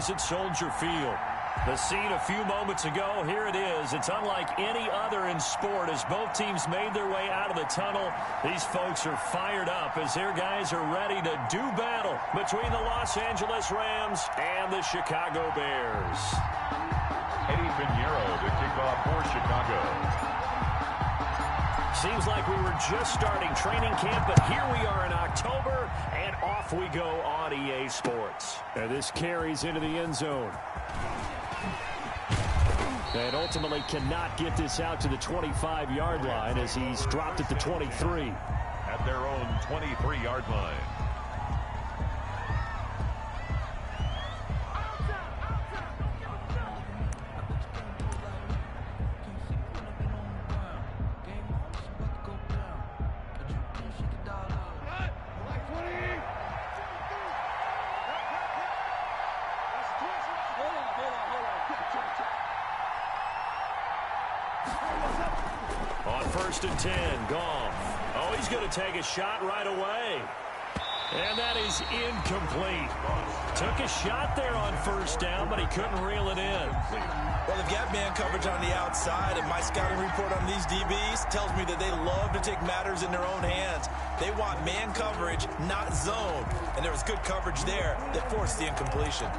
is at Soldier Field. The scene a few moments ago, here it is. It's unlike any other in sport as both teams made their way out of the tunnel. These folks are fired up as their guys are ready to do battle between the Los Angeles Rams and the Chicago Bears. Eddie Pinheiro to kick off for Chicago. Seems like we were just starting training camp, but here we are in October, and off we go on EA Sports. And this carries into the end zone. And ultimately cannot get this out to the 25-yard line as he's dropped at the 23. At their own 23-yard line. On 1st and 10, Goff. Oh, he's going to take a shot right away. And that is incomplete. Took a shot there on 1st down, but he couldn't reel it in. Well, they've got man coverage on the outside, and my scouting report on these DBs tells me that they love to take matters in their own hands. They want man coverage, not zone. And there was good coverage there that forced the incompletion.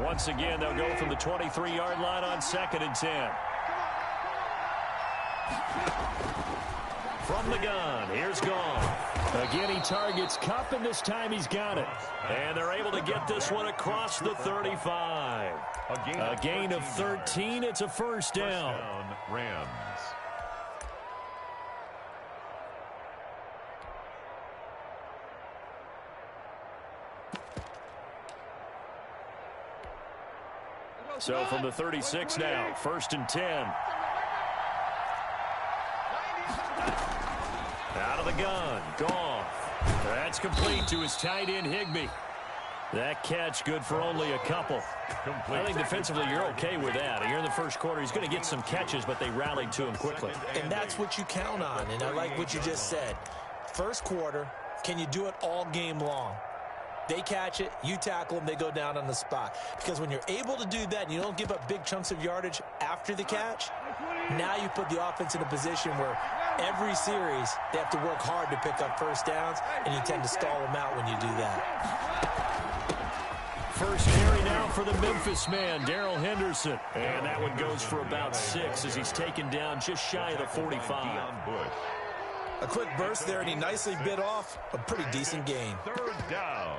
Once again, they'll go from the 23-yard line on 2nd and 10. From the gun, here's Goff. Again, he targets Kupp, and this time he's got it. And they're able to get this one across the 35. A gain of 13. It's a 1st down. Rams. So from the 36 now, 1st and 10. Out of the gun, Goff. That's complete to his tight end, Higbee. That catch good for only a couple. I think defensively you're okay with that. Here in the first quarter, he's going to get some catches, but they rallied to him quickly. And that's what you count on, and I like what you just said. First quarter, can you do it all game long? They catch it, you tackle them, they go down on the spot. Because when you're able to do that and you don't give up big chunks of yardage after the catch, now you put the offense in a position where every series they have to work hard to pick up 1st downs, and you tend to stall them out when you do that. First carry now for the Memphis man, Darrell Henderson. And that one goes for about 6 as he's taken down just shy of the 45. A quick burst there, and he nicely bit off a pretty decent gain. 3rd down.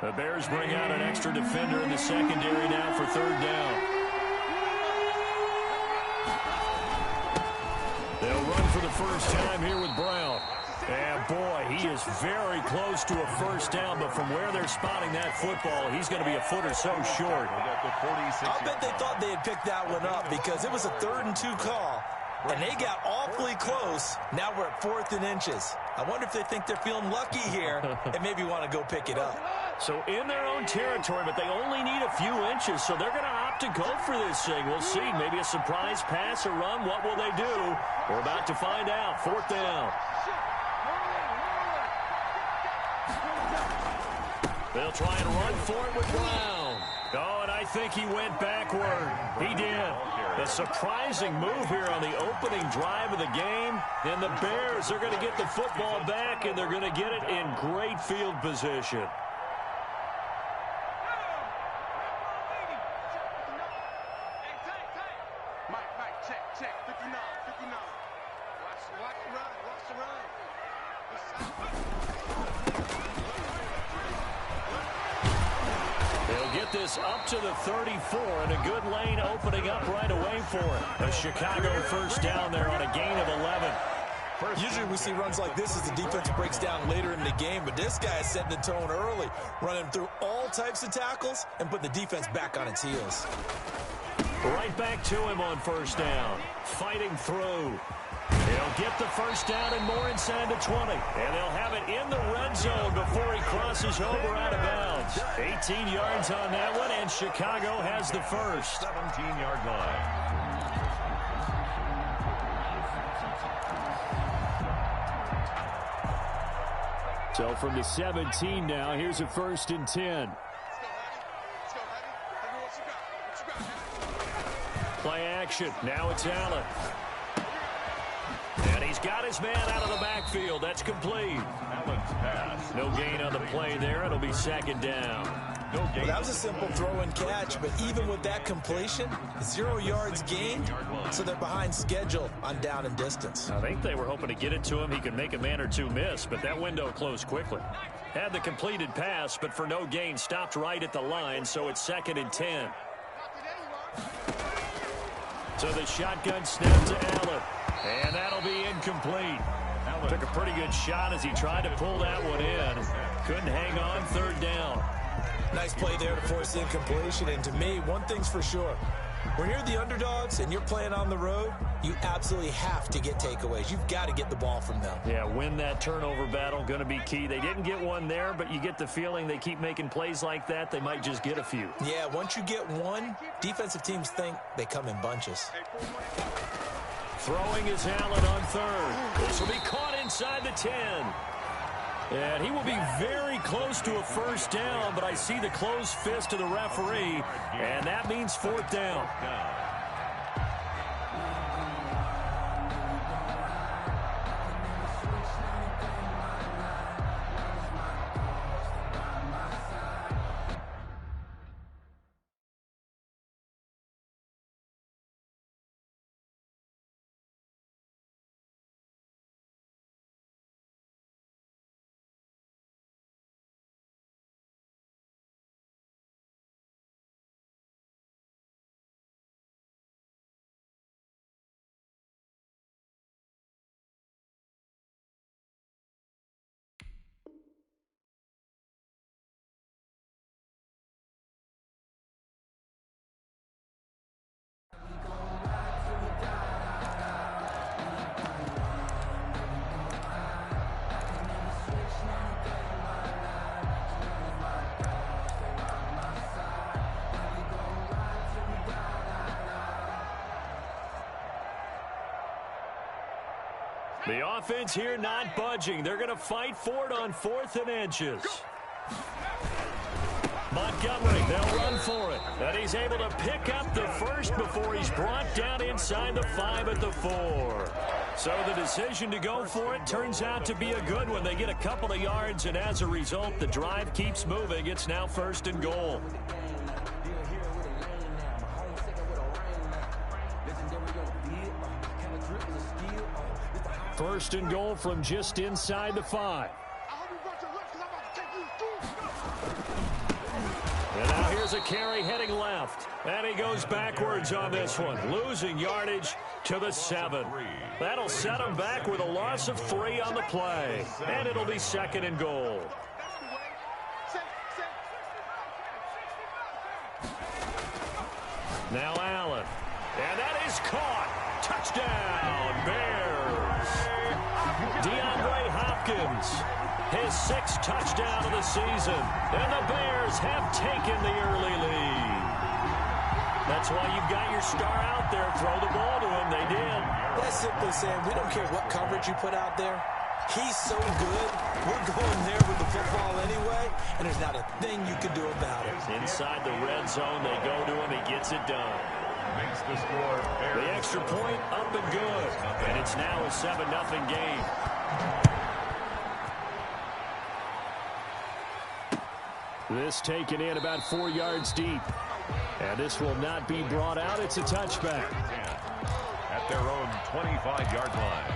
The Bears bring out an extra defender in the secondary now for 3rd down. They'll run for the first time here with Brown. And, boy, he is very close to a 1st down, but from where they're spotting that football, he's going to be a foot or so short. I'll bet they thought they had picked that one up because it was a 3rd and 2 call, and they got awfully close. Now we're at 4th and inches. I wonder if they think they're feeling lucky here and maybe want to go pick it up. So in their own territory, but they only need a few inches, so they're going to opt to go for this thing. We'll see. Maybe a surprise pass or run. What will they do? We're about to find out. 4th down. They'll try and run for it with Brown. Oh, and I think he went backward. He did. A surprising move here on the opening drive of the game. And the Bears are going to get the football back, and they're going to get it in great field position. This up to the 34, and a good lane opening up right away for it. A Chicago 1st down there on a gain of 11. Usually we see runs like this as the defense breaks down later in the game, but this guy is setting the tone early, running through all types of tackles and putting the defense back on its heels. Right back to him on 1st down, fighting through. He'll get the first down and more inside the 20. And they'll have it in the red zone before he crosses over out of bounds. 18 yards on that one, and Chicago has the first. 17-yard line. So from the 17 now, here's a 1st and 10. Play action. Now it's Allen. And he's got his man out of the backfield. That's complete. Allen's pass. No gain on the play there. It'll be 2nd down. No gain. Well, that was a simple throw and catch, but even with that completion, 0 yards gained, so they're behind schedule on down and distance. I think they were hoping to get it to him. He could make a man or two miss, but that window closed quickly. Had the completed pass, but for no gain, stopped right at the line, so it's 2nd and 10. So the shotgun snap to Allen, and that'll be incomplete. Allen took a pretty good shot as he tried to pull that one in. Couldn't hang on. 3rd down. Nice play there to force incompletion, and to me, one thing's for sure. When you're the underdogs and you're playing on the road, you absolutely have to get takeaways. You've got to get the ball from them. Yeah, win that turnover battle, going to be key. They didn't get one there, but you get the feeling they keep making plays like that, they might just get a few. Yeah, once you get one, defensive teams think they come in bunches. Throwing is Allen on 3rd. This will be caught inside the 10. And he will be very close to a 1st down, but I see the closed fist of the referee, and that means 4th down. The offense here not budging. They're going to fight for it on 4th and inches. Montgomery, they'll run for it. And he's able to pick up the first before he's brought down inside the 5 at the 4. So the decision to go for it turns out to be a good one. They get a couple of yards, and as a result, the drive keeps moving. It's now 1st and goal. 1st and goal from just inside the 5. And now here's a carry heading left. And he goes backwards on this one, losing yardage to the 7. That'll set him back with a loss of 3 on the play. And it'll be 2nd and goal. Now Allen. And that is caught. Touchdown, Bears. DeAndre Hopkins, his 6th touchdown of the season. And the Bears have taken the early lead. That's why you've got your star out there. Throw the ball to him. They did. That's simply saying we don't care what coverage you put out there. He's so good. We're going there with the football anyway, and there's not a thing you can do about it. Inside the red zone, they go to him. He gets it done. Makes the score. The extra point up and good. And it's now a 7-0 game. This taken in about 4 yards deep. And this will not be brought out. It's a touchback. At their own 25-yard line.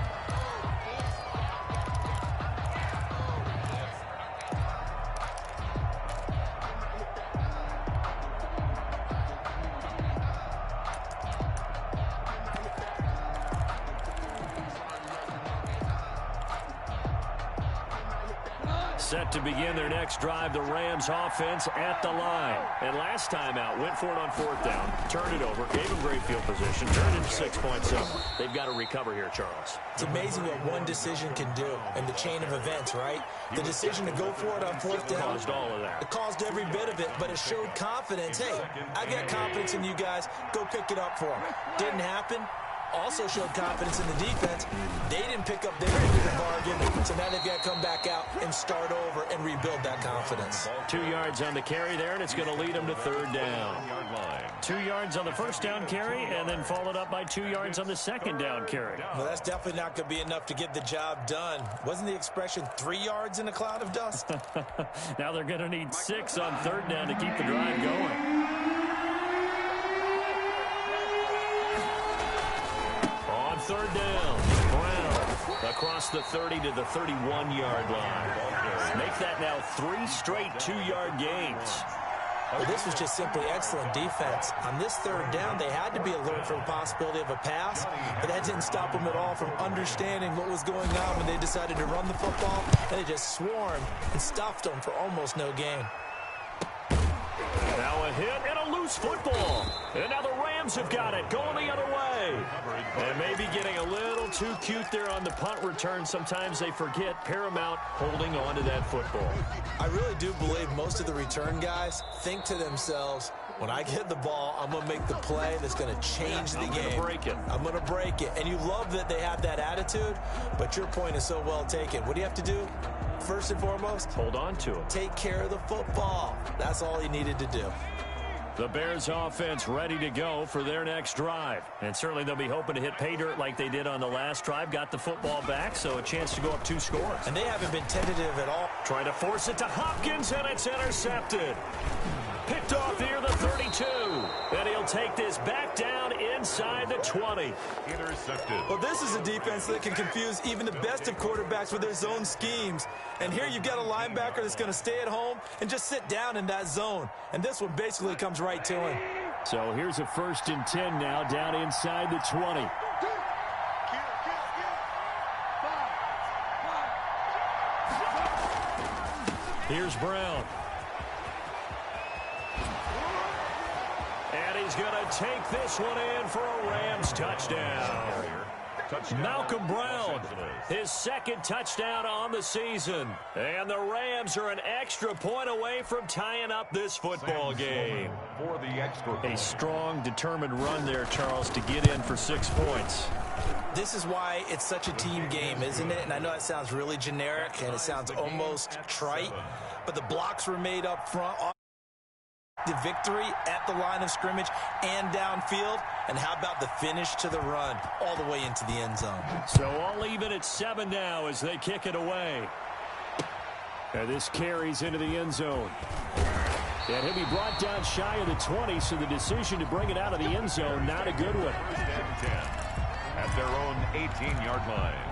Set to begin their next drive, the Rams offense at the line. And last time out, went for it on fourth down, turned it over, gave them great field position, turned into 6 points. So they've got to recover here, Charles. It's amazing what one decision can do in the chain of events, right? The decision to go for it on fourth down. Caused all of that. It caused every bit of it, but it showed confidence. Hey, I got confidence in you guys. Go pick it up for them. Didn't happen. Also showed confidence in the defense. They didn't pick up their end of the bargain, so now they've got to come back out and start over and rebuild that confidence. 2 yards on the carry there, and it's going to lead them to third down. 2 yards on the first down carry, and then followed up by 2 yards on the second down carry. Well, that's definitely not going to be enough to get the job done. Wasn't the expression 3 yards in a cloud of dust? Now they're going to need 6 on third down to keep the drive going. Third down, Brown across the 30 to the 31-yard line. Make that now 3 straight 2-yard gains. Well, this was just simply excellent defense. On this third down, they had to be alert for the possibility of a pass, but that didn't stop them at all from understanding what was going on when they decided to run the football, and they just swarmed and stuffed them for almost no gain. Now a hit and a loose football. And now the Rams have got it, going the other way. And maybe getting a little too cute there on the punt return. Sometimes they forget Paramount holding on to that football. I really do believe most of the return guys think to themselves, when I get the ball, I'm going to make the play that's going to change the game. I'm going to break it. And you love that they have that attitude, but your point is so well taken. What do you have to do? First and foremost, hold on to it. Take care of the football. That's all he needed to do. The Bears offense ready to go for their next drive. And certainly they'll be hoping to hit pay dirt like they did on the last drive. Got the football back, so a chance to go up 2 scores. And they haven't been tentative at all. Trying to force it to Hopkins, and it's intercepted. Picked off near the 32. And he'll take this back down inside the 20. Intercepted. Well, this is a defense that can confuse even the best of quarterbacks with their zone schemes. And here you've got a linebacker that's going to stay at home and just sit down in that zone. And this one basically comes right to him. So here's a 1st and 10 now down inside the 20. Here's Brown. And he's going to take this one in for a Rams touchdown. Malcolm Brown, his 2nd touchdown on the season. And the Rams are an extra point away from tying up this football game. For the extra. A strong, determined run there, Charles, to get in for 6 points. This is why it's such a team game, isn't it? And I know it sounds really generic and it sounds almost trite, but the blocks were made up front. The victory at the line of scrimmage and downfield. And how about the finish to the run all the way into the end zone? So all even at 7 now as they kick it away. And this carries into the end zone. And he'll be brought down shy of the 20, so the decision to bring it out of the end zone, not a good one. At their own 18-yard line.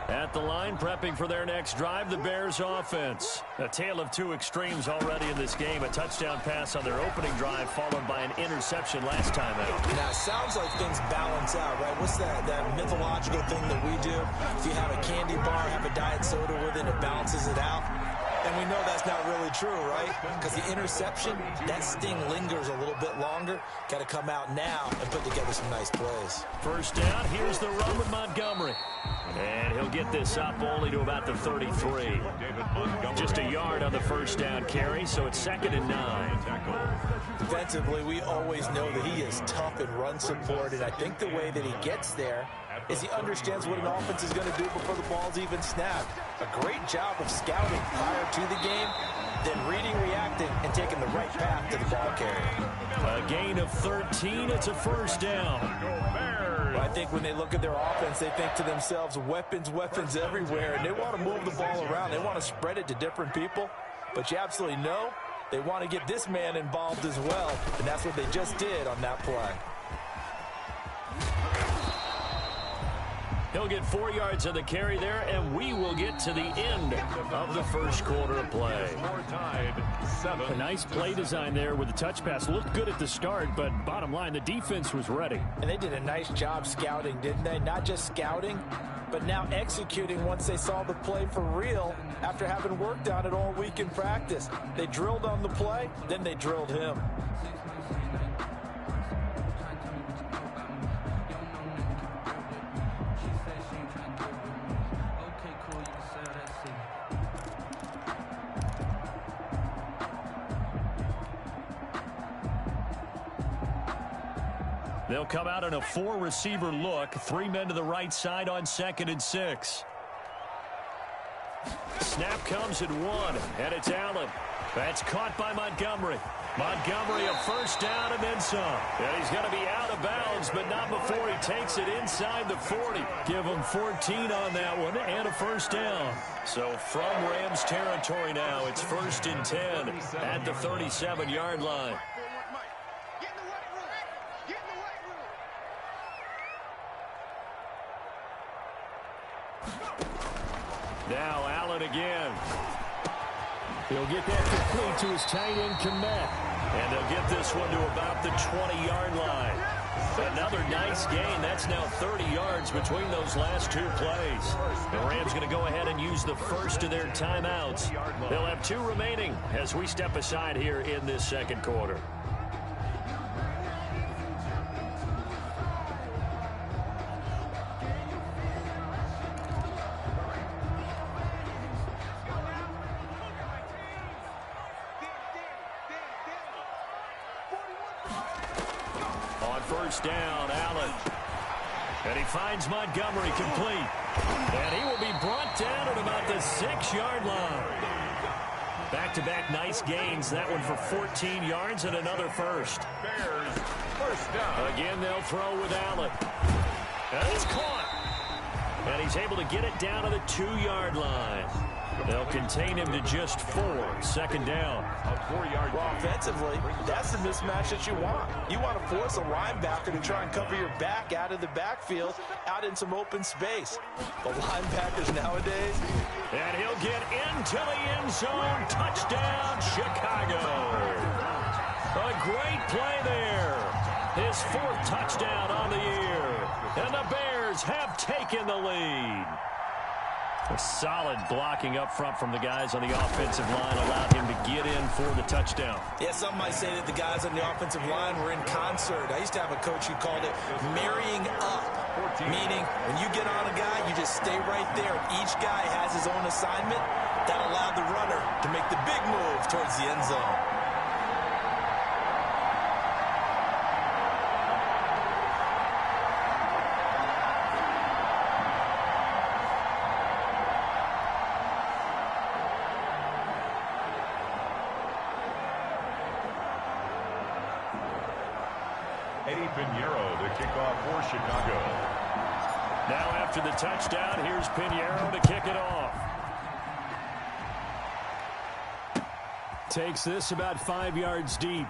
At the line, prepping for their next drive, the Bears offense. A tale of 2 extremes already in this game. A touchdown pass on their opening drive, followed by an interception last time out. Now, it sounds like things balance out, right? What's that mythological thing that we do? If you have a candy bar, have a diet soda with it, it balances it out. And we know that's not really true, right? Because the interception, that sting lingers a little bit longer. Got to come out now and put together some nice plays. First down, here's the run with Montgomery. And he'll get this up only to about the 33. Just a yard on the first down carry, so it's 2nd and 9. Defensively, we always know that he is tough in run support, and I think the way that he gets there is he understands what an offense is going to do before the ball's even snapped. A great job of scouting prior to the game, then reading, reacting, and taking the right path to the ball carrier. A gain of 13, it's a first down. I think when they look at their offense, they think to themselves, weapons, weapons everywhere, and they want to move the ball around. They want to spread it to different people, but you absolutely know they want to get this man involved as well, and that's what they just did on that play. He'll get 4 yards on the carry there, and we will get to the end of the first quarter of play. Tied, A nice play design there with the touch pass. Looked good at the start, but bottom line, the defense was ready. And they did a nice job scouting, didn't they? Not just scouting, but now executing once they saw the play for real after having worked on it all week in practice. They drilled on the play, then they drilled him. They'll come out in a 4-receiver look. 3 men to the right side on 2nd and 6. Snap comes at 1, and it's Allen. That's caught by Montgomery. Montgomery a first down and then some. And he's going to be out of bounds, but not before he takes it inside the 40. Give him 14 on that one and a first down. So from Rams territory now, it's 1st and 10 at the 37-yard line. Now Allen again. He'll get that complete to his tight end, Komet. And they'll get this one to about the 20-yard line. Another nice gain. That's now 30 yards between those last 2 plays. The Rams going to go ahead and use the first of their timeouts. They'll have 2 remaining as we step aside here in this second quarter. First down, Allen. And he finds Montgomery complete. And he will be brought down at about the 6-yard line. Back-to-back nice gains. That one for 14 yards and another first. Bears, first down. Again, they'll throw with Allen. And it's caught. And he's able to get it down to the 2-yard line. They'll contain him to just 4. 2nd down. A 4-yard well, offensively, that's the mismatch that you want. You want to force a linebacker to try and cover your back out of the backfield, out in some open space. The linebackers nowadays. And he'll get into the end zone. Touchdown, Chicago. A great play there. His 4th touchdown on the year. And the Bears have taken the lead. A solid blocking up front from the guys on the offensive line allowed him to get in for the touchdown. Yeah, some might say that the guys on the offensive line were in concert. I used to have a coach who called it marrying up, meaning when you get on a guy, you just stay right there. Each guy has his own assignment. That allowed the runner to make the big move towards the end zone. Chicago. Now after the touchdown, here's Pinheiro to kick it off. Takes this about 5 yards deep.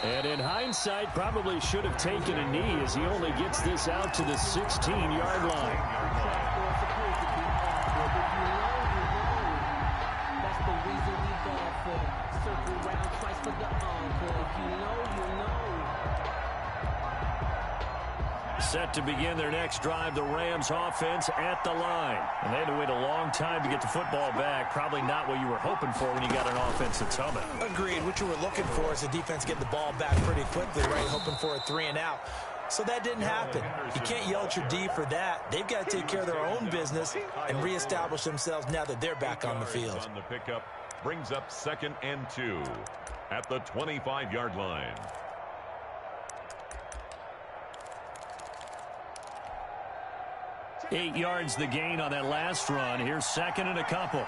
And in hindsight, probably should have taken a knee as he only gets this out to the 16-yard line. That's the reason we ball for. Circle round twice for the encore. If you know, you know. Set to begin their next drive, the Rams offense at the line. And they had to wait a long time to get the football back. Probably not what you were hoping for when you got an offense that's humming. Agreed. What you were looking for is the defense getting the ball back pretty quickly, right? Hoping for a 3 and out. So that didn't happen. You can't yell at your D for that. They've got to take care of their own business and reestablish themselves now that they're back on the field. On the pickup brings up 2nd and 2 at the 25-yard line. Eight yards the gain on that last run. Here's 2nd and a couple.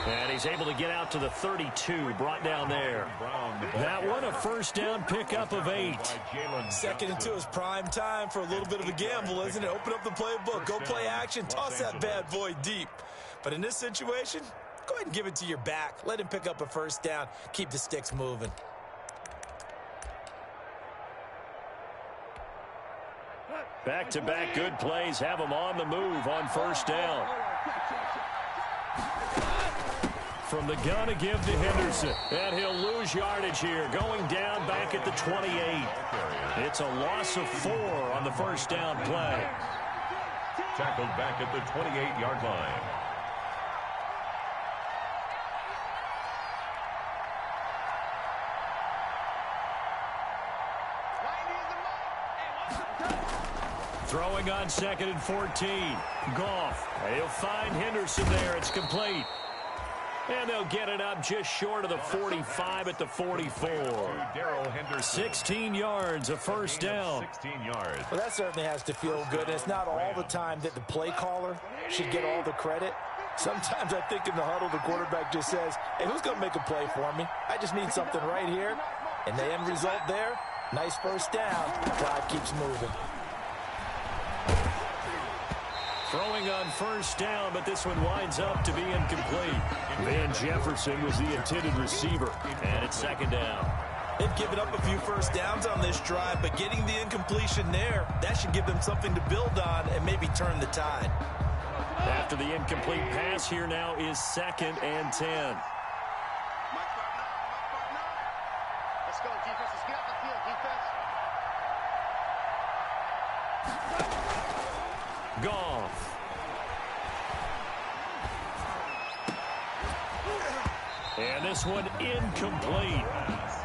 And he's able to get out to the 32, brought down there. That one, a first down pickup of 8. 2nd and 2 is prime time for a little bit of a gamble, isn't it? Open up the playbook, go play action, toss that bad boy deep. But in this situation, go ahead and give it to your back. Let him pick up a first down. Keep the sticks moving. Back-to-back good plays have them on the move on first down. From the gun to give to Henderson. And he'll lose yardage here. Going down back at the 28. It's a loss of 4 on the first down play. Tackled back at the 28-yard line. Throwing on 2nd and 14. Goff. He'll find Henderson there. It's complete. And they'll get it up just short of the 45 at the 44. 16 yards, a first down. 16 yards. Well, that certainly has to feel good. It's not all the time that the play caller should get all the credit. Sometimes I think in the huddle, the quarterback just says, hey, who's going to make a play for me? I just need something right here. And the end result there, nice first down. The drive keeps moving. Throwing on first down, but this one winds up to be incomplete. Van Jefferson was the intended receiver, and it's 2nd down. They've given up a few first downs on this drive, but getting the incompletion there, that should give them something to build on and maybe turn the tide. After the incomplete pass, here now is 2nd and 10. Let's go, defense. Let's get off the field, defense. Goff. And this one incomplete.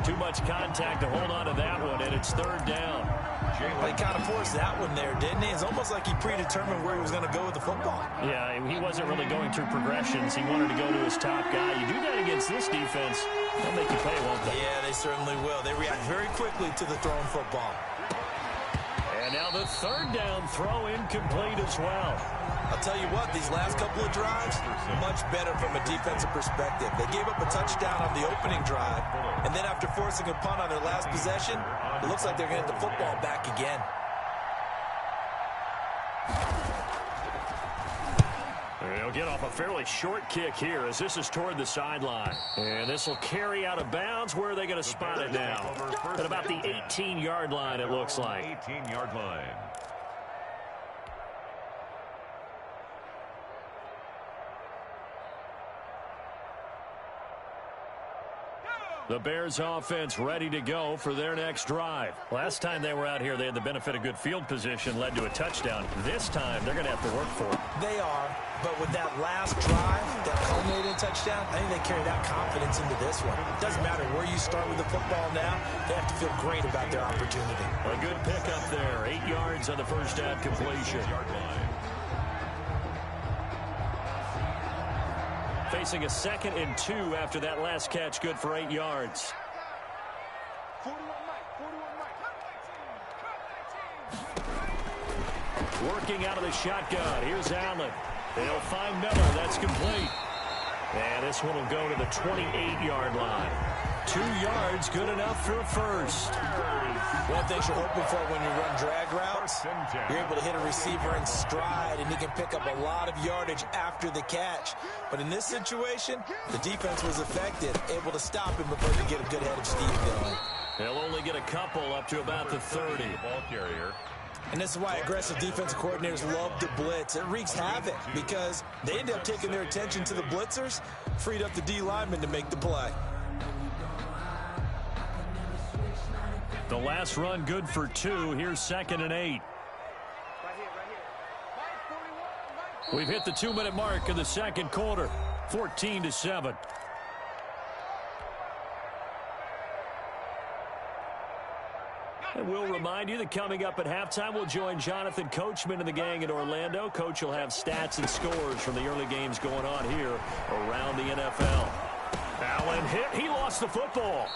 Too much contact to hold on to that one, and it's 3rd down. He kind of forced that one there, didn't he? It's almost like he predetermined where he was going to go with the football. Yeah, he wasn't really going through progressions. He wanted to go to his top guy. You do that against this defense, they'll make you pay, won't they? Yeah, they certainly will. They react very quickly to the thrown football. And now the 3rd down throw incomplete as well. I'll tell you what, these last couple of drives, much better from a defensive perspective. They gave up a touchdown on the opening drive, and then after forcing a punt on their last possession, it looks like they're going to get the football back again. They'll get off a fairly short kick here as this is toward the sideline. And this will carry out of bounds. Where are they going to spot it now? At about the 18-yard line, it looks like. 18-yard line. The Bears offense ready to go for their next drive. Last time they were out here, they had the benefit of good field position, led to a touchdown. This time, they're going to have to work for it. They are, but with that last drive, that culminating touchdown, I think they carry that confidence into this one. It doesn't matter where you start with the football now, they have to feel great about their opportunity. A good pickup there, 8 yards on the first down completion. Facing a 2nd and 2 after that last catch, good for 8 yards. Working out of the shotgun. Here's Allen. They'll find Miller. That's complete. And this one will go to the 28-yard line. 2 yards, good enough for a first. One thing you're hoping for when you run drag routes, you're able to hit a receiver in stride, and he can pick up a lot of yardage after the catch. But in this situation, the defense was effective, able to stop him before they get a good head of steam going. They'll only get a couple up to about the 30. Ball carrier. And this is why aggressive defensive coordinators love to blitz. It wreaks havoc because they end up taking their attention to the blitzers, freed up the D lineman to make the play. The last run good for 2. Here's 2nd and 8. We've hit the 2-minute mark in the second quarter. 14-7. And we'll remind you that coming up at halftime, we'll join Jonathan Coachman and the gang in Orlando. Coach will have stats and scores from the early games going on here around the NFL. Allen hit. He lost the football.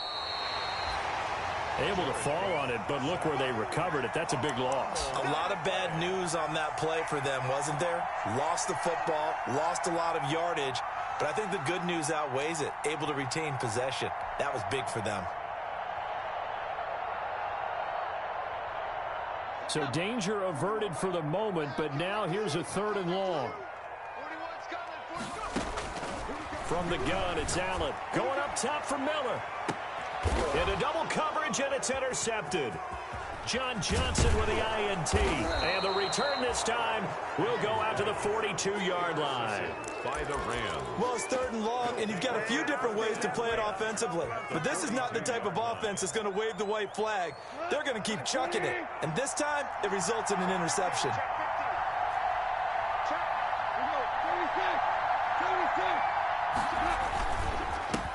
Able to fall on it, but look where they recovered it. That's a big loss. A lot of bad news on that play for them, wasn't there? Lost the football, lost a lot of yardage, but I think the good news outweighs it. Able to retain possession. That was big for them. So danger averted for the moment, but now here's a 3rd and long. From the gun, it's Allen. Going up top for Miller. Into double coverage, and it's intercepted. John Johnson with the INT. And the return this time will go out to the 42-yard line. By the Rams. Well, it's 3rd and long, and you've got a few different ways to play it offensively. But this is not the type of offense that's going to wave the white flag. They're going to keep chucking it. And this time, it results in an interception.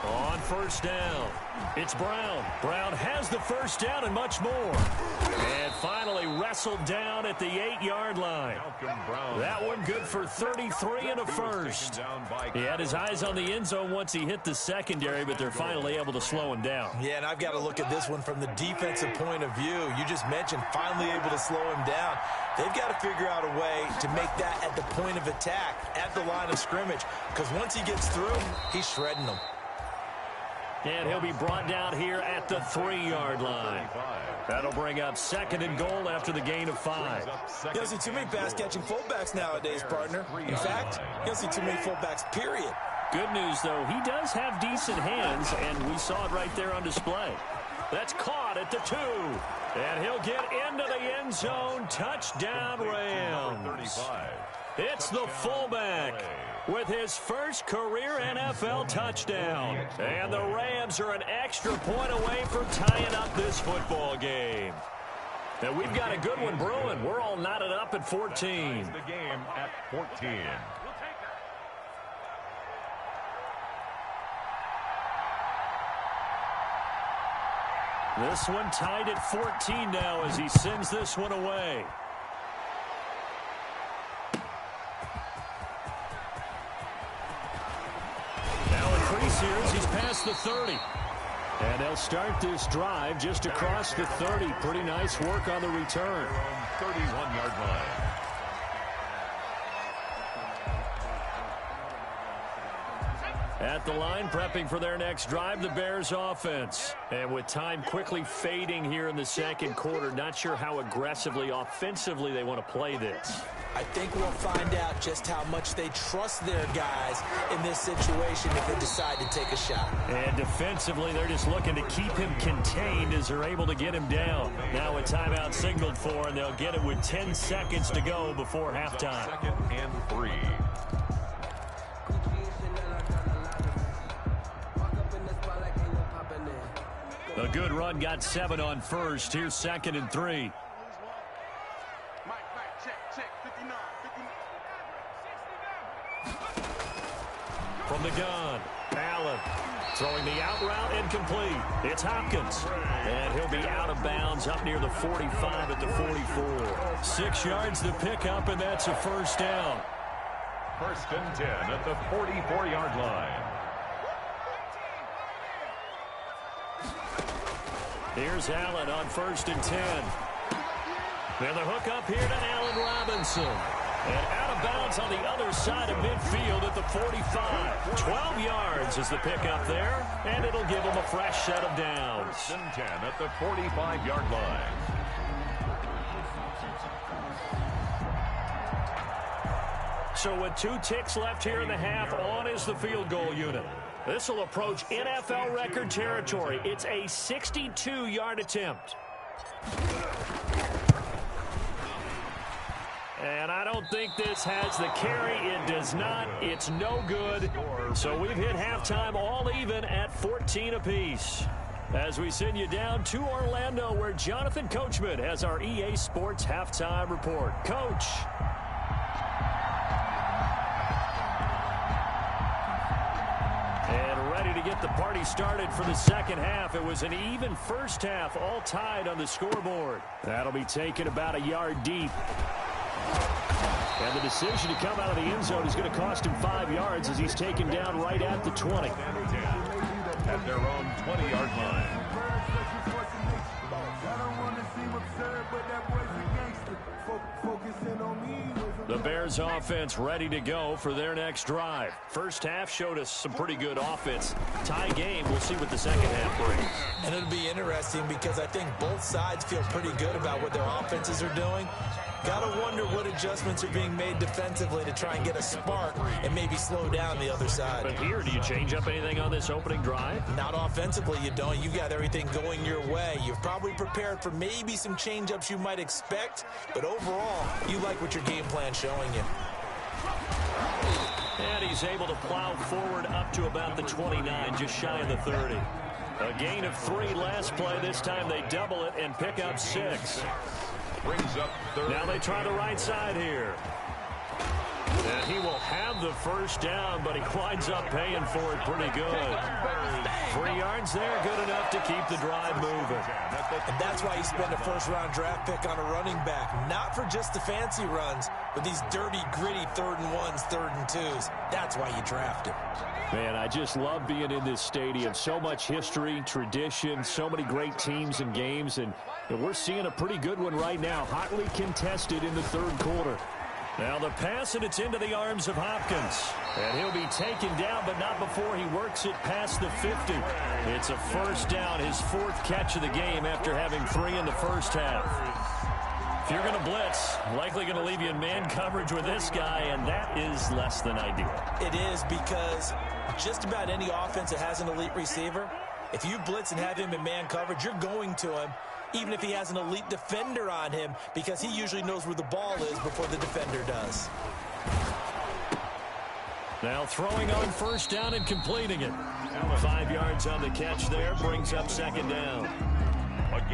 On first down, it's Brown. Brown has the first down and much more. And finally wrestled down at the 8-yard line. That one good for 33 and a first. He had his eyes on the end zone once he hit the secondary, but they're finally able to slow him down. Yeah, and I've got to look at this one from the defensive point of view. You just mentioned finally able to slow him down. They've got to figure out a way to make that at the point of attack, at the line of scrimmage, because once he gets through, he's shredding them. And he'll be brought down here at the 3-yard line. That'll bring up 2nd and goal after the gain of 5. You don't see too many pass-catching fullbacks nowadays, partner. In fact, you don't see too many fullbacks, period. Good news, though, he does have decent hands, and we saw it right there on display. That's caught at the 2. And he'll get into the end zone. Touchdown, Rams. It's the fullback with his first career NFL touchdown. And the Rams are an extra point away from tying up this football game. And we've got a good one brewing. We're all knotted up at 14. The game at 14. This one tied at 14 now as he sends this one away. Now increase here as he's past the 30. And they'll start this drive just across the 30. Pretty nice work on the return. 31-yard line. At the line, prepping for their next drive, the Bears offense. And with time quickly fading here in the second quarter, not sure how aggressively, offensively they want to play this. I think we'll find out just how much they trust their guys in this situation if they decide to take a shot. And defensively, they're just looking to keep him contained as they're able to get him down. Now a timeout signaled for, and they'll get it with 10 seconds to go before halftime. 2nd and 3. A good run got 7 on first. Here's 2nd and 3. From the gun, Allen throwing the out route incomplete. It's Hopkins. And he'll be out of bounds up near the 45 at the 44. 6 yards to pick up, and that's a first down. 1st and 10 at the 44-yard line. Here's Allen on 1st and 10. And the hook up here to Allen Robinson. And out of bounds on the other side of midfield at the 45. 12 yards is the pickup there, and it'll give them a fresh set of downs. 1st and 10 at the 45-yard line. So with 2 ticks left here in the half, on is the field goal unit. This will approach NFL record territory. It's a 62-yard attempt. And I don't think this has the carry. It does not. It's no good. So we've hit halftime all even at 14 apiece. As we send you down to Orlando, where Jonathan Coachman has our EA Sports halftime report. Coach. And ready to get the party started for the second half. It was an even first half, all tied on the scoreboard. That'll be taken about a yard deep. And the decision to come out of the end zone is going to cost him 5 yards as he's taken down right at the 20. At their own 20-yard line. The The Bears offense ready to go for their next drive. First half showed us some pretty good offense. Tie game, we'll see what the second half brings. And it'll be interesting because I think both sides feel pretty good about what their offenses are doing. Gotta wonder what adjustments are being made defensively to try and get a spark and maybe slow down the other side. But here, do you change up anything on this opening drive? Not offensively, you don't. You got everything going your way. You've probably prepared for maybe some change-ups you might expect, but overall, you like what your game plan's showing you. And he's able to plow forward up to about the 29, just shy of the 30. A gain of 3 last play. This time they double it and pick up 6. Brings up third. Now they try the right side here. And he will have the first down, but he winds up paying for it pretty good. 3 yards there, good enough to keep the drive moving. And that's why you spend a first-round draft pick on a running back. Not for just the fancy runs, but these dirty, gritty 3rd and 1s, 3rd and 2s. That's why you draft him. Man, I just love being in this stadium. So much history, tradition, so many great teams and games, and we're seeing a pretty good one right now. Hotly contested in the 3rd quarter. Now the pass, and it's into the arms of Hopkins. And he'll be taken down, but not before he works it past the 50. It's a first down, his 4th catch of the game after having 3 in the first half. If you're going to blitz, likely going to leave you in man coverage with this guy, and that is less than ideal. It is, because just about any offense that has an elite receiver, if you blitz and have him in man coverage, you're going to him, even if he has an elite defender on him, because he usually knows where the ball is before the defender does. Now throwing on first down and completing it. 5 yards on the catch there, brings up 2nd down.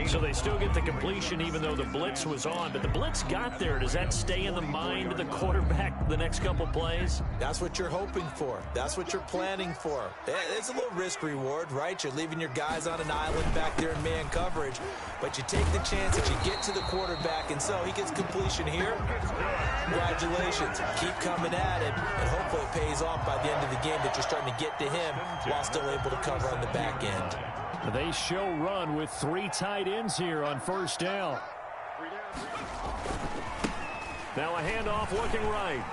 So they still get the completion even though the blitz was on. But the blitz got there. Does that stay in the mind of the quarterback the next couple plays? That's what you're hoping for. That's what you're planning for. It's a little risk reward, right? You're leaving your guys on an island back there in man coverage. But you take the chance that you get to the quarterback, and so he gets completion here. Congratulations. Keep coming at it, and hopefully it pays off by the end of the game that you're starting to get to him while still able to cover on the back end. They show run with 3 tight ends here on first down. Now a handoff looking right.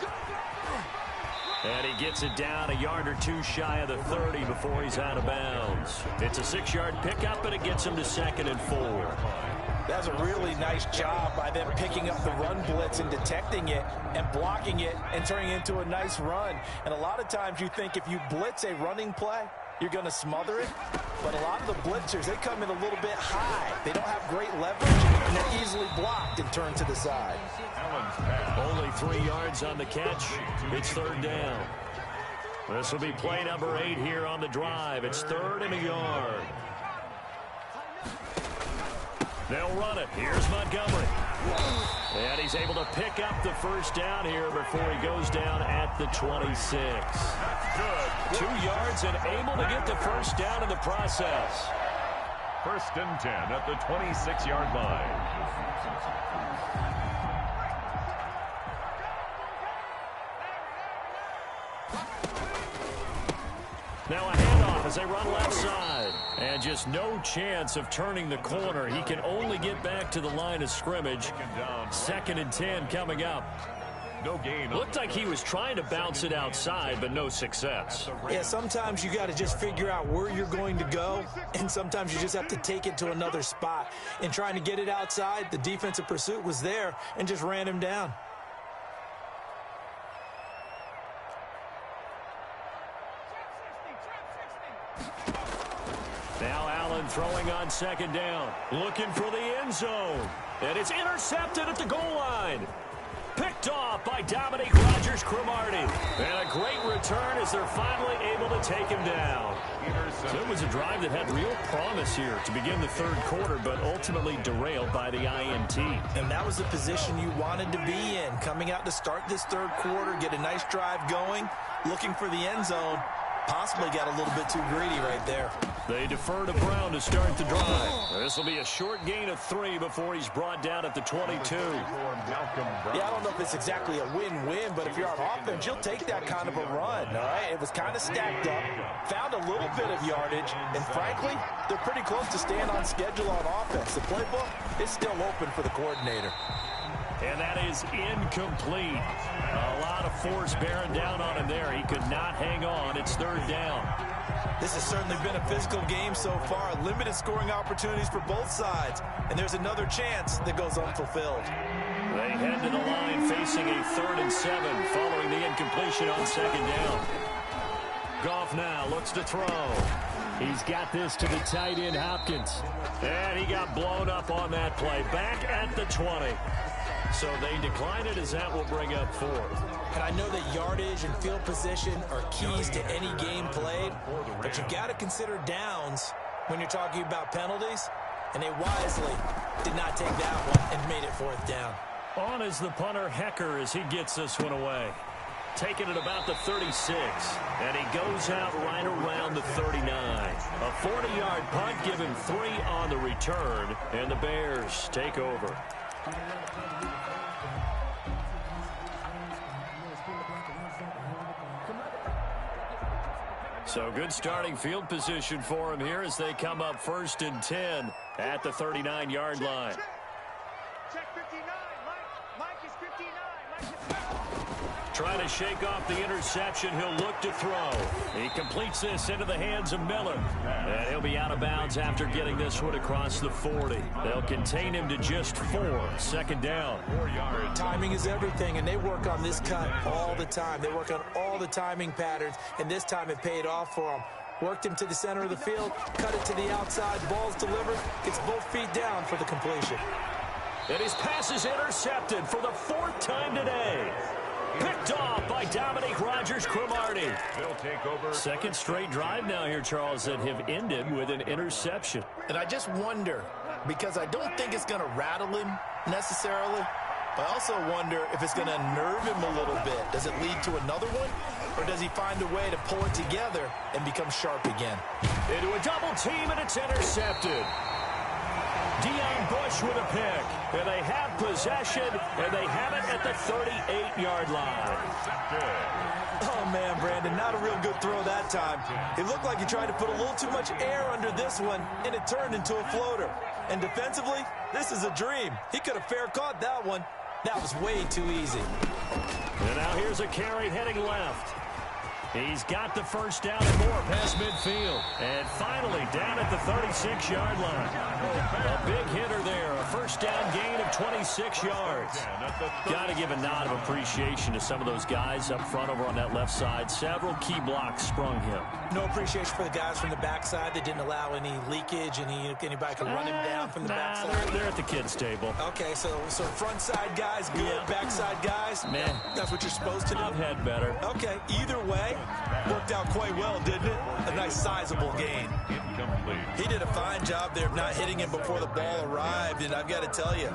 And he gets it down a yard or 2 shy of the 30 before he's out of bounds. It's a 6-yard pickup, and it gets him to 2nd and 4. That's a really nice job by them picking up the run blitz and detecting it and blocking it and turning it into a nice run. And a lot of times you think if you blitz a running play, you're going to smother it. But a lot of the blitzers, they come in a little bit high. They don't have great leverage, and they're easily blocked and turned to the side. Only 3 yards on the catch. It's 3rd down. This will be play number 8 here on the drive. It's 3rd and a yard. They'll run it. Here's Montgomery. And he's able to pick up the first down here before he goes down at the 26. Good. 2 yards and able to get the first down in the process. 1st and 10 at the 26-yard line. Now a handoff as they run left side. And just no chance of turning the corner. He can only get back to the line of scrimmage. 2nd and 10 coming up. No gain. Looked like he was trying to bounce it outside, but no success. Yeah, sometimes you got to just figure out where you're going to go, and sometimes you just have to take it to another spot. In trying to get it outside, the defensive pursuit was there and just ran him down. Now Allen throwing on 2nd down. Looking for the end zone. And it's intercepted at the goal line. Picked off by Dominique Rodgers-Cromartie. And a great return as they're finally able to take him down. So it was a drive that had real promise here to begin the 3rd quarter, but ultimately derailed by the INT. And that was the position you wanted to be in. Coming out to start this 3rd quarter, get a nice drive going, looking for the end zone. Possibly got a little bit too greedy right there. They defer to Brown to start the drive. This will be a short gain of 3 before he's brought down at the 22. Yeah, I don't know if it's exactly a win-win, but if you're on offense, you'll take that kind of a run, all right? It was kind of stacked up, found a little bit of yardage, and frankly, they're pretty close to staying on schedule on offense. The playbook is still open for the coordinator. And that is incomplete. A lot of force bearing down on him there. He could not hang on. It's third down. This has certainly been a physical game so far. Limited scoring opportunities for both sides. And there's another chance that goes unfulfilled. They head to the line facing a 3rd and 7 following the incompletion on 2nd down. Goff now looks to throw. He's got this to the tight end, Hopkins. And he got blown up on that play. Back at the 20. So they decline it as that will bring up 4th. And I know that yardage and field position are keys to any game played, but you've got to consider downs when you're talking about penalties, and they wisely did not take that one and made it 4th down. On is the punter, Hecker, as he gets this one away. Taking it about the 36, and he goes out right around the 39. A 40-yard punt, give him 3 on the return, and the Bears take over. So good starting field position for him here as they come up 1st and 10 at the 39-yard line. Check 59. Mike is 59. Mike is... Trying to shake off the interception. He'll look to throw. He completes this into the hands of Miller. And he'll be out of bounds after getting this one across the 40. They'll contain him to just 4. 2nd down. 4 yards. Timing is everything, and they work on this cut all the time. They work on all the timing patterns, and this time it paid off for them. Worked him to the center of the field, cut it to the outside, ball's delivered, gets both feet down for the completion. And his pass is intercepted for the 4th time today. Picked off by Dominique Rodgers-Cromartie. They'll take over. 2nd straight drive now here, Charles, that have ended with an interception. And I just wonder, because I don't think it's going to rattle him necessarily, but I also wonder if it's going to unnerve him a little bit. Does it lead to another one? Or does he find a way to pull it together and become sharp again? Into a double team, and it's intercepted. Deion Bush with a pick. And they have possession, and they have it at the 38-yard line. Oh, man, Brandon, not a real good throw that time. It looked like he tried to put a little too much air under this one, and it turned into a floater. And defensively, this is a dream. He could have fair caught that one. That was way too easy. And now here's a carry heading left. He's got the 1st down and more past midfield. And finally down at the 36-yard line. A big hitter there. A 1st down gain of 26 yards. Got to give a nod of appreciation to some of those guys up front over on that left side. Several key blocks sprung him. No appreciation for the guys from the backside. They didn't allow any leakage. Anybody could run him down from the backside. They're at the kids' table. Okay, so front side guys good, yeah. Backside guys, man, that's what you're supposed to do. I've had better. Okay, either way, worked out quite well, didn't it? A nice sizable gain. Incomplete. He did a fine job there of not hitting him before the ball arrived, and I've got to tell you,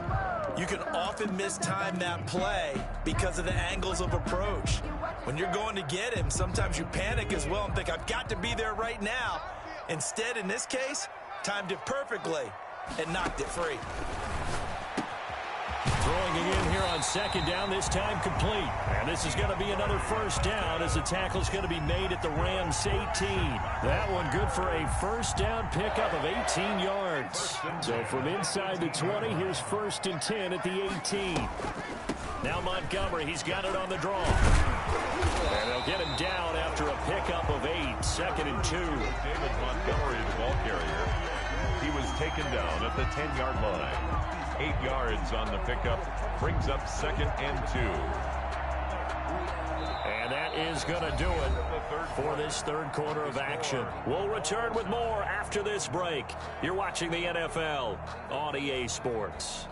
you can often mistime that play because of the angles of approach. When you're going to get him, sometimes you panic as well and think, I've got to be there right now. Instead, in this case, timed it perfectly and knocked it free. Throwing it in here on 2nd down, this time complete. And this is going to be another 1st down as the tackle's going to be made at the Rams 18. That one good for a 1st down pickup of 18 yards. So from inside the 20, here's 1st and 10 at the 18. Now Montgomery, he's got it on the draw. And they'll get him down after a pickup of 8. 2nd and 2. David Montgomery, the ball carrier. He was taken down at the 10-yard line. 8 yards on the pickup, brings up 2nd and 2. And that is going to do it for this 3rd quarter of action. We'll return with more after this break. You're watching the NFL on EA Sports.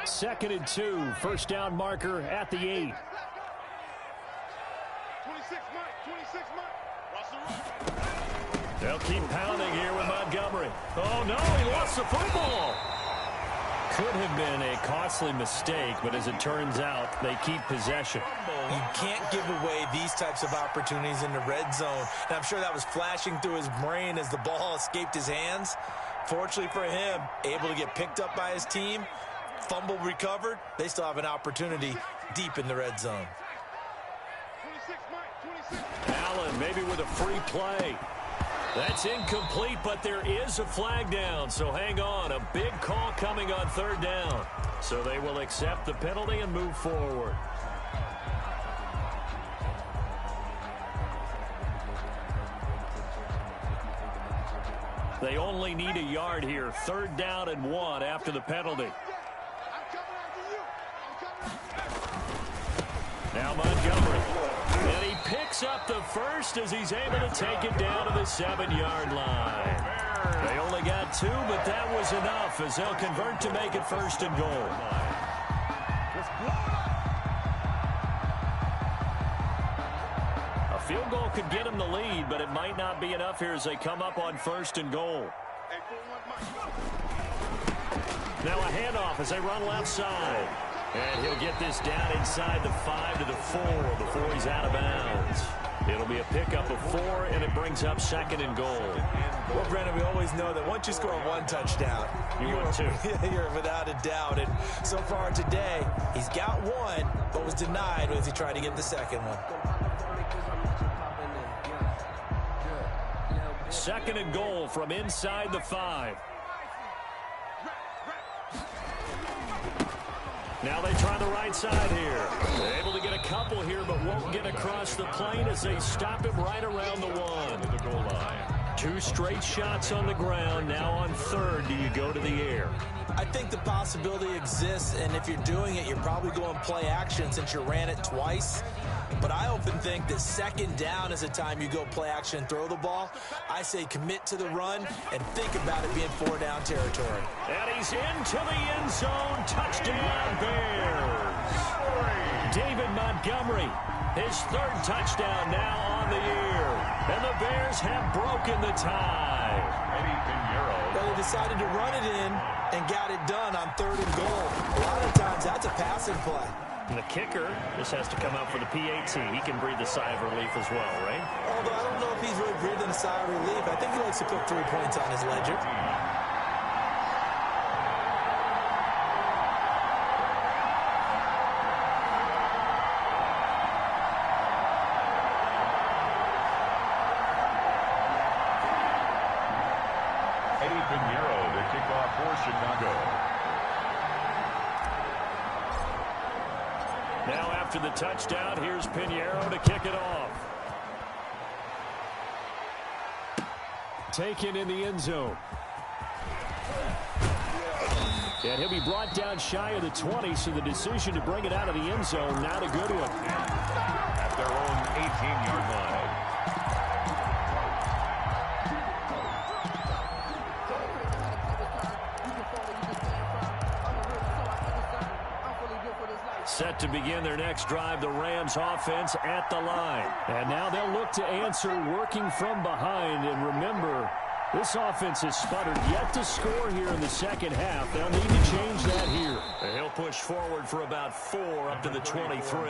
Second and 2, 1st down marker at the 8. 26 Mike. They'll keep pounding here with Montgomery. Oh, no, he lost the football. Could have been a costly mistake, but as it turns out, they keep possession. You can't give away these types of opportunities in the red zone. And I'm sure that was flashing through his brain as the ball escaped his hands. Fortunately for him, able to get picked up by his team. fumble recovered, they still have an opportunity deep in the red zone. Allen maybe with a free play. That's incomplete, but there is a flag down, so hang on. A big call coming on third down. So they will accept the penalty and move forward. They only need a yard here. 3rd down and 1 after the penalty. Now Montgomery. And he picks up the first as he's able to take it down to the 7-yard line. They only got 2, but that was enough as they'll convert to make it 1st and goal. A field goal could get him the lead, but it might not be enough here as they come up on 1st and goal. Now a handoff as they run left side. And he'll get this down inside the 5 to the 4 before he's out of bounds. It'll be a pickup of 4, and it brings up 2nd and goal. Well, Brandon, we always know that once you score 1 touchdown, you're without a doubt. And so far today, he's got 1, but was denied as he tried to get the 2nd one. 2nd and goal from inside the 5. Now they try the right side here. They're able to get a couple here, but won't get across the plane as they stop him right around the 1. The goal line. 2 straight shots on the ground. Now on 3rd, do you go to the air? I think the possibility exists, and if you're doing it, you're probably going play action since you ran it twice. But I often think that 2nd down is a time you go play action and throw the ball. I say commit to the run and think about it being 4-down territory. And he's into the end zone. Touchdown, Bears. David Montgomery, his 3rd touchdown now on the year. And the Bears have broken the tie. Well, they decided to run it in and got it done on 3rd and goal. A lot of times that's a passing play. And the kicker just has to come out for the PAT. He can breathe a sigh of relief as well, right? Although I don't know if he's really breathing a sigh of relief. I think he likes to put 3 points on his ledger. Eddie Pinheiro to kick off for Chicago. Now after the touchdown, here's Pinheiro to kick it off. Taken in the end zone. And he'll be brought down shy of the 20, so the decision to bring it out of the end zone, not a good one. At their own 18-yard line. Set to begin their next drive, the Rams offense at the line. And now they'll look to answer working from behind. And remember, this offense has sputtered yet to score here in the 2nd half. They'll need to change that here. And he'll push forward for about 4 up to the 23.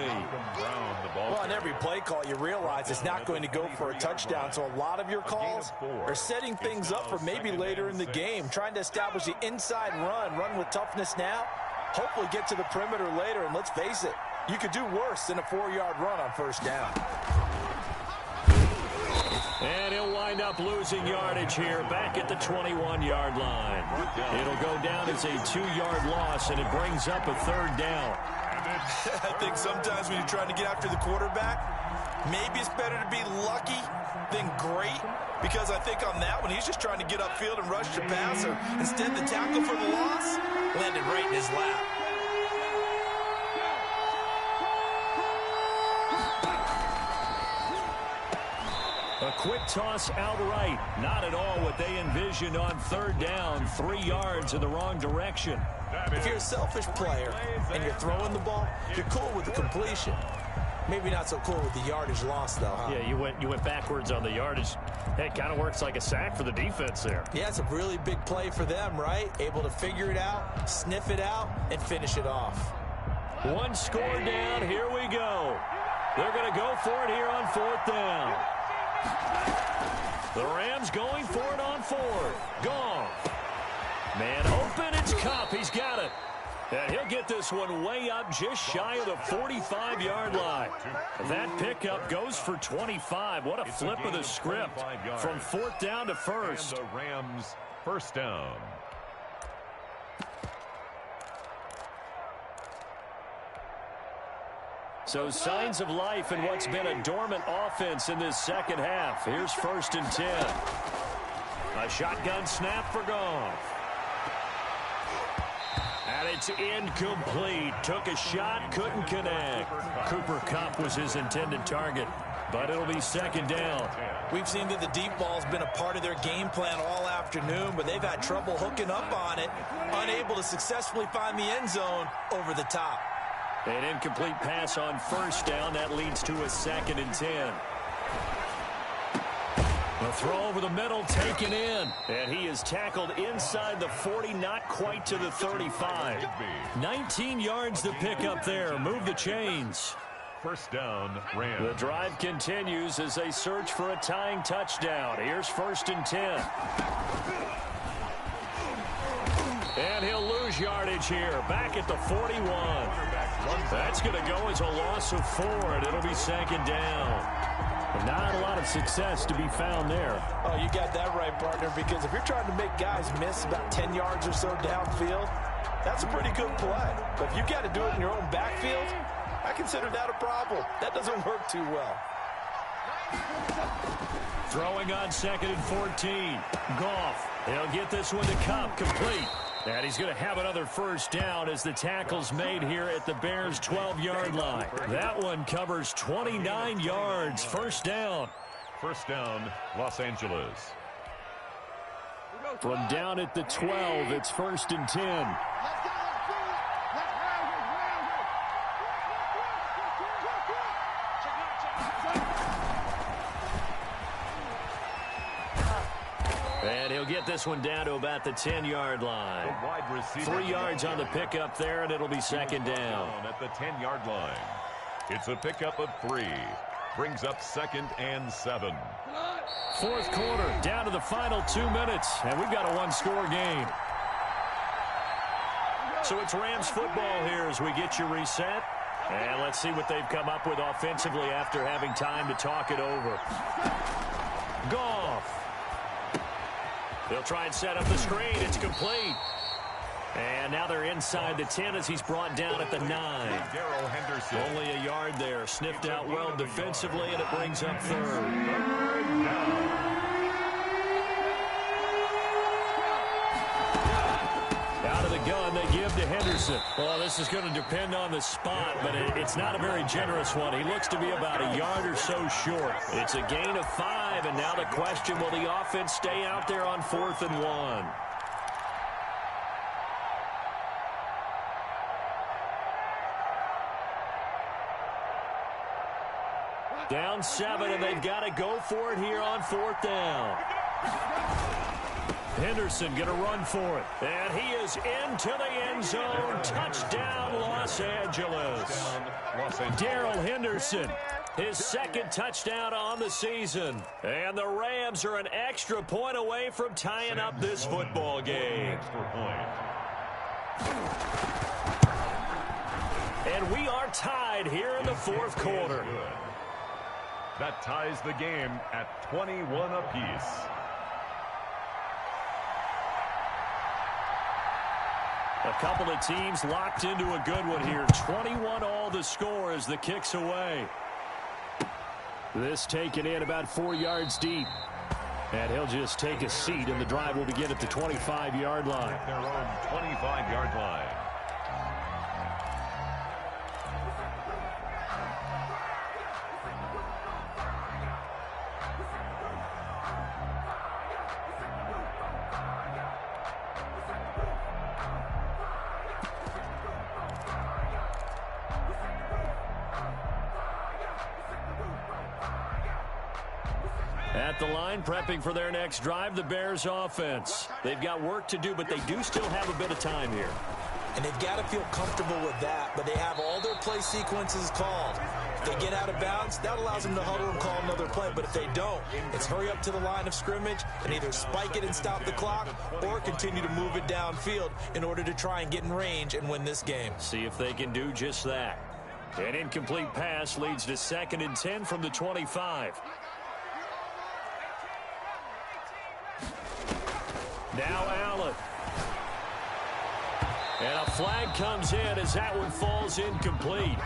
Well, on every play call, you realize it's not going to go for a touchdown. So a lot of your calls are setting things up for maybe later in the game, trying to establish the inside run with toughness now. Hopefully get to the perimeter later, and let's face it, you could do worse than a 4-yard run on 1st down. And he'll wind up losing yardage here back at the 21-yard line. It'll go down as a 2-yard loss, and it brings up a 3rd down. I think sometimes when you're trying to get after the quarterback, maybe it's better to be lucky than great, because I think on that one, he's just trying to get upfield and rush the passer. Instead, the tackle for the loss landed right in his lap. A quick toss outright. Not at all what they envisioned on 3rd down. 3 yards in the wrong direction. If you're a selfish player and you're throwing the ball, you're cool with the completion. Maybe not so cool with the yardage loss, though, huh? Yeah, you went backwards on the yardage. Hey, it kind of works like a sack for the defense there. Yeah, it's a really big play for them, right? Able to figure it out, sniff it out, and finish it off. 1 score down. Here we go. They're going to go for it here on 4th down. The Rams going for it on 4th. Gone. Man open. It's Kupp. He's got it. And he'll get this one way up just shy of the 45-yard line. That pickup goes for 25. What a flip of the script from 4th down to 1st. And the Rams first down. So signs of life in what's been a dormant offense in this second half. Here's 1st and 10. A shotgun snap for Goff. And it's incomplete. Took a shot, couldn't connect. Cooper Kupp was his intended target, but it'll be 2nd down. We've seen that the deep ball's been a part of their game plan all afternoon, but they've had trouble hooking up on it, unable to successfully find the end zone over the top. An incomplete pass on 1st down. That leads to a 2nd and 10. A throw over the middle, taken in. And he is tackled inside the 40, not quite to the 35. 19 yards to pick up there. Move the chains. First down, Rams. The drive continues as they search for a tying touchdown. Here's 1st and 10. And he'll lose yardage here. Back at the 41. That's going to go as a loss of 4, and it'll be 2nd down. Not a lot of success to be found there. Oh, you got that right, partner, because if you're trying to make guys miss about 10 yards or so downfield, that's a pretty good play. But if you got to do it in your own backfield, I consider that a problem. That doesn't work too well. Throwing on 2nd and 14. Goff. He'll get this one to Kupp, complete. And he's going to have another 1st down as the tackle's made here at the Bears' 12-yard line. That one covers 29 yards. 1st down. First down, Los Angeles. From down at the 12, it's 1st and 10. And he'll get this one down to about the 10-yard line. The wide receiver 3 yards on the pickup there, and it'll be 2nd down. At the 10-yard line. It's a pickup of 3. Brings up 2nd and 7. 4th quarter, down to the final 2 minutes, and we've got a one-score game. So it's Rams football here as we get you reset. And let's see what they've come up with offensively after having time to talk it over. Goff. They'll try and set up the screen. It's complete. And now they're inside the 10 as he's brought down at the 9. Darrell Henderson. Only a yard there. Sniffed out well defensively, and it brings up 3rd. Third down. Out of the gun, they give to Henderson. Well, this is going to depend on the spot, but it's not a very generous one. He looks to be about a yard or so short. It's a gain of 5, and now the question, will the offense stay out there on 4th and 1? Down 7, and they've got to go for it here on 4th down. Henderson going to run for it. And he is into the end zone. Touchdown, Los Angeles. Darrell Henderson, his 2nd touchdown on the season. And the Rams are an extra point away from tying up this football game. And we are tied here in the 4th quarter. That ties the game at 21 apiece. A couple of teams locked into a good one here. 21 all the score as the kick's away. This taken in about 4 yards deep. And he'll just take a seat, and the drive will begin at the 25-yard line. Their own 25-yard line. At the line, prepping for their next drive, the Bears offense. They've got work to do, but they do still have a bit of time here. And they've got to feel comfortable with that, but they have all their play sequences called. If they get out of bounds, that allows them to huddle and call another play. But if they don't, it's hurry up to the line of scrimmage and either spike it and stop the clock or continue to move it downfield in order to try and get in range and win this game. See if they can do just that. An incomplete pass leads to 2nd and 10 from the 25. Now Allen. And a flag comes in as that one falls incomplete.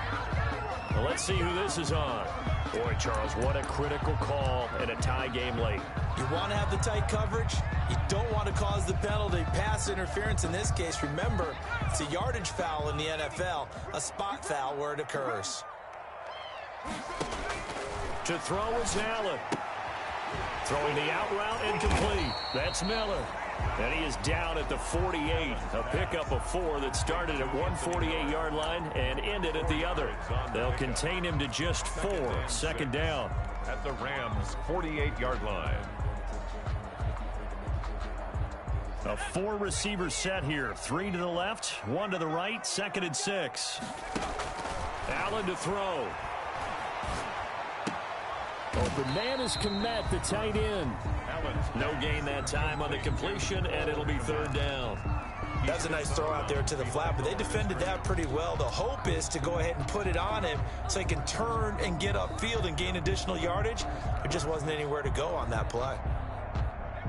Well, let's see who this is on. Boy, Charles, what a critical call in a tie game late. You want to have the tight coverage. You don't want to cause the penalty. Pass interference in this case. Remember, it's a yardage foul in the NFL, a spot foul where it occurs. To throw is Allen. Throwing the out route incomplete. That's Miller. And he is down at the 48. A pickup of 4 that started at 148-yard line and ended at the other. They'll contain him to just 4. 2nd down. At the Rams' 48-yard line. A 4-receiver set here. 3 to the left, 1 to the right. 2nd and 6. Allen to throw. Open man is Kmet, the tight end. No gain that time on the completion, and it'll be 3rd down. That's a nice throw out there to the flat, but they defended that pretty well. The hope is to go ahead and put it on him so he can turn and get upfield and gain additional yardage. There just wasn't anywhere to go on that play.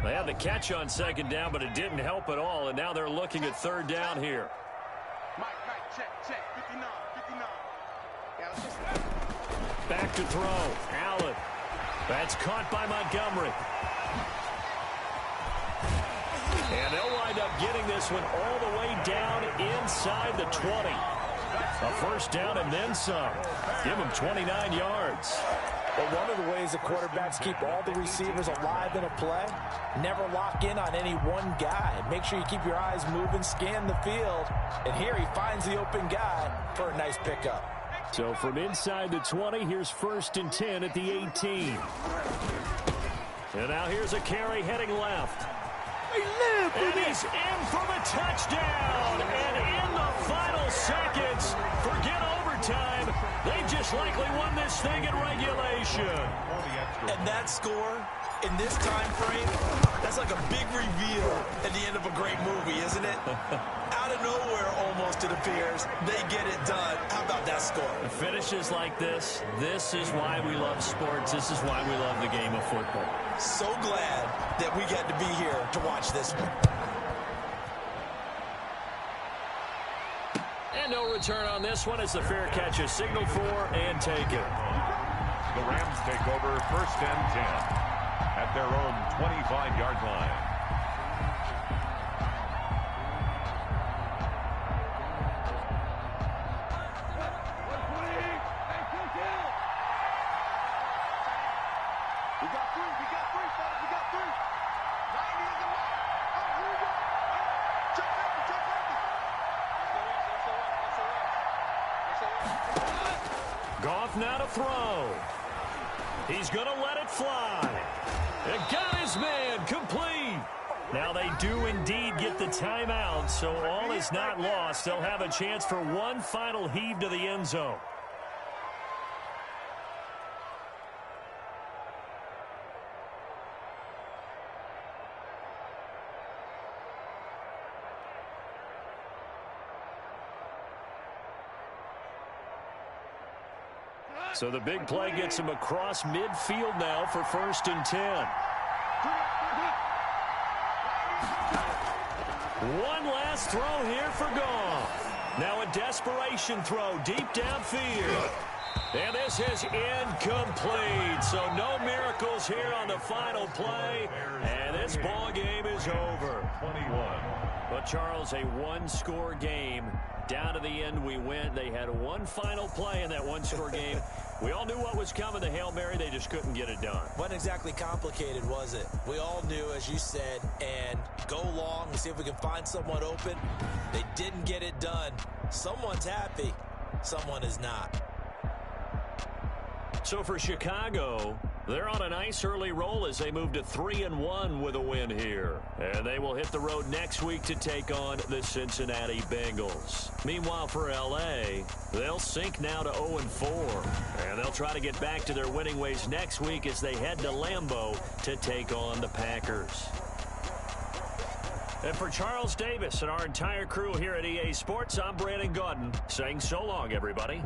They had the catch on 2nd down, but it didn't help at all, and now they're looking at 3rd down here. Mike, check, 59. Yeah, let's just... Back to throw. Allen. That's caught by Montgomery. And they'll wind up getting this one all the way down inside the 20. A 1st down and then some. Give them 29 yards. Well, one of the ways the quarterbacks keep all the receivers alive in a play, never lock in on any one guy. Make sure you keep your eyes moving, scan the field. And here he finds the open guy for a nice pickup. So from inside the 20, here's 1st and 10 at the 18. And now here's a carry heading left. And he's in for the touchdown. And in the final seconds, forget overtime. They just likely won this thing in regulation. And that score in this time frame, that's like a big reveal at the end of a great movie, isn't it? Out of nowhere, almost, it appears, they get it done. How about that score? Finishes like this is why we love sports. This is why we love the game of football. So glad that we got to be here to watch this one. And no return on this one as the fair catch is signaled for and taken. The Rams take over 1st and 10 at their own 25-yard line. Goff now to throw. He's going to let it fly. And got his man complete. Now they do indeed get the timeout, so all is not lost. They'll have a chance for one final heave to the end zone. So the big play gets him across midfield now for 1st and 10. One last throw here for Goff. Now a desperation throw deep downfield. And this is incomplete. So no miracles here on the final play. And this ball game is over. 21. But Charles, a one-score game. Down to the end we went. They had one final play in that one-score game. We all knew what was coming, the Hail Mary. They just couldn't get it done. Wasn't exactly complicated, was it? We all knew, as you said, and go long and see if we can find someone open. They didn't get it done. Someone's happy. Someone is not. So for Chicago, They're on a nice early roll as they move to 3-1 with a win here. And they will hit the road next week to take on the Cincinnati Bengals. Meanwhile, for L.A., they'll sink now to 0-4. And they'll try to get back to their winning ways next week as they head to Lambeau to take on the Packers. And for Charles Davis and our entire crew here at EA Sports, I'm Brandon Gaudin saying so long, everybody.